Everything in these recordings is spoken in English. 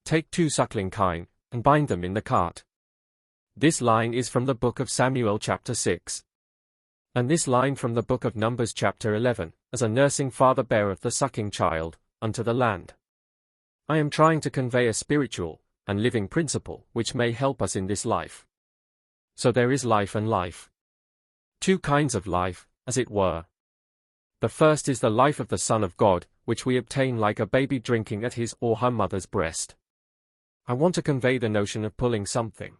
Take 2 suckling kine, and bind them in the cart. This line is from the book of Samuel chapter 6. And this line from the book of Numbers chapter 11, as a nursing father beareth the sucking child, unto the land. I am trying to convey a spiritual and living principle which may help us in this life. So there is life and life. 2 kinds of life, as it were. The first is the life of the Son of God, which we obtain like a baby drinking at his or her mother's breast. I want to convey the notion of pulling something.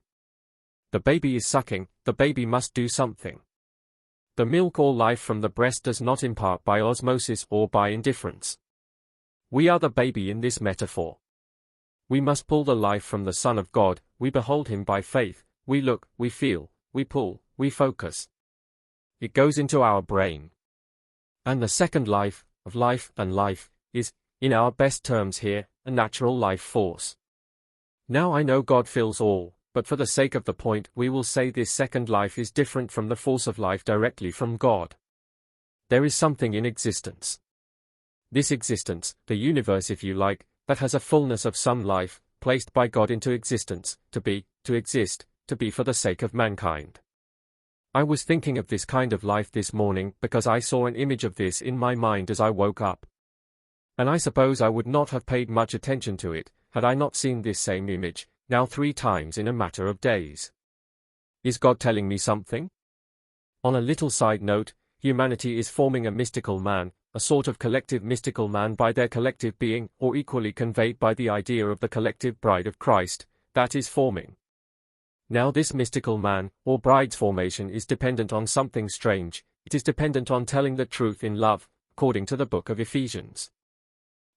The baby is sucking, the baby must do something. The milk or life from the breast does not impart by osmosis or by indifference. We are the baby in this metaphor. We must pull the life from the Son of God, we behold him by faith, we look, we feel, we pull, we focus. It goes into our brain. And the second life, of life and life, is, in our best terms here, a natural life force. Now I know God fills all, but for the sake of the point we will say this second life is different from the force of life directly from God. There is something in existence. This existence, the universe if you like, that has a fullness of some life, placed by God into existence, to be, to exist, to be for the sake of mankind. I was thinking of this kind of life this morning because I saw an image of this in my mind as I woke up. And I suppose I would not have paid much attention to it, had I not seen this same image, now 3 times in a matter of days. Is God telling me something? On a little side note, humanity is forming a mystical man, a sort of collective mystical man by their collective being, or equally conveyed by the idea of the collective bride of Christ, that is forming. Now this mystical man, or bride's formation is dependent on something strange, it is dependent on telling the truth in love, according to the book of Ephesians.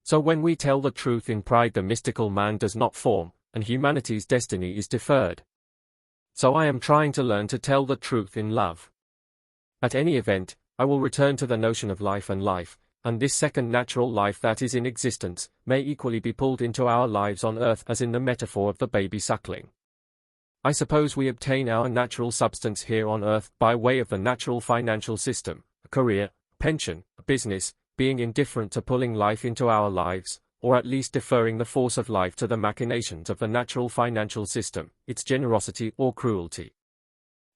So when we tell the truth in pride the mystical man does not form, and humanity's destiny is deferred. So I am trying to learn to tell the truth in love. At any event, I will return to the notion of life, and this second natural life that is in existence, may equally be pulled into our lives on earth as in the metaphor of the baby suckling. I suppose we obtain our natural substance here on earth by way of the natural financial system, a career, a pension, a business, being indifferent to pulling life into our lives, or at least deferring the force of life to the machinations of the natural financial system, its generosity or cruelty.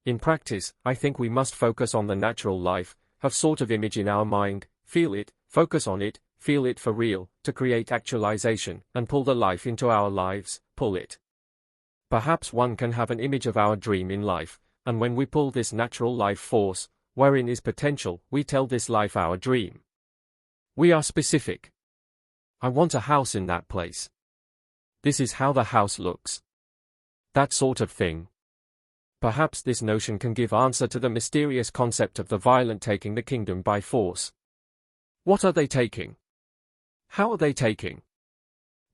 In practice, I think we must focus on the natural life, have sort of image in our mind, feel it, focus on it, feel it for real, to create actualization, and pull the life into our lives, pull it. Perhaps one can have an image of our dream in life, and when we pull this natural life force, wherein is potential, we tell this life our dream. We are specific. I want a house in that place. This is how the house looks. That sort of thing. Perhaps this notion can give answer to the mysterious concept of the violent taking the kingdom by force. What are they taking? How are they taking?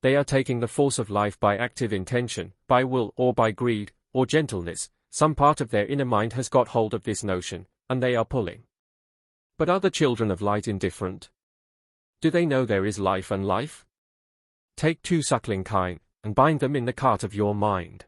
They are taking the force of life by active intention, by will or by greed, or gentleness. Some part of their inner mind has got hold of this notion, and they are pulling. But are the children of light indifferent? Do they know there is life and life? Take 2 suckling kine, and bind them in the cart of your mind.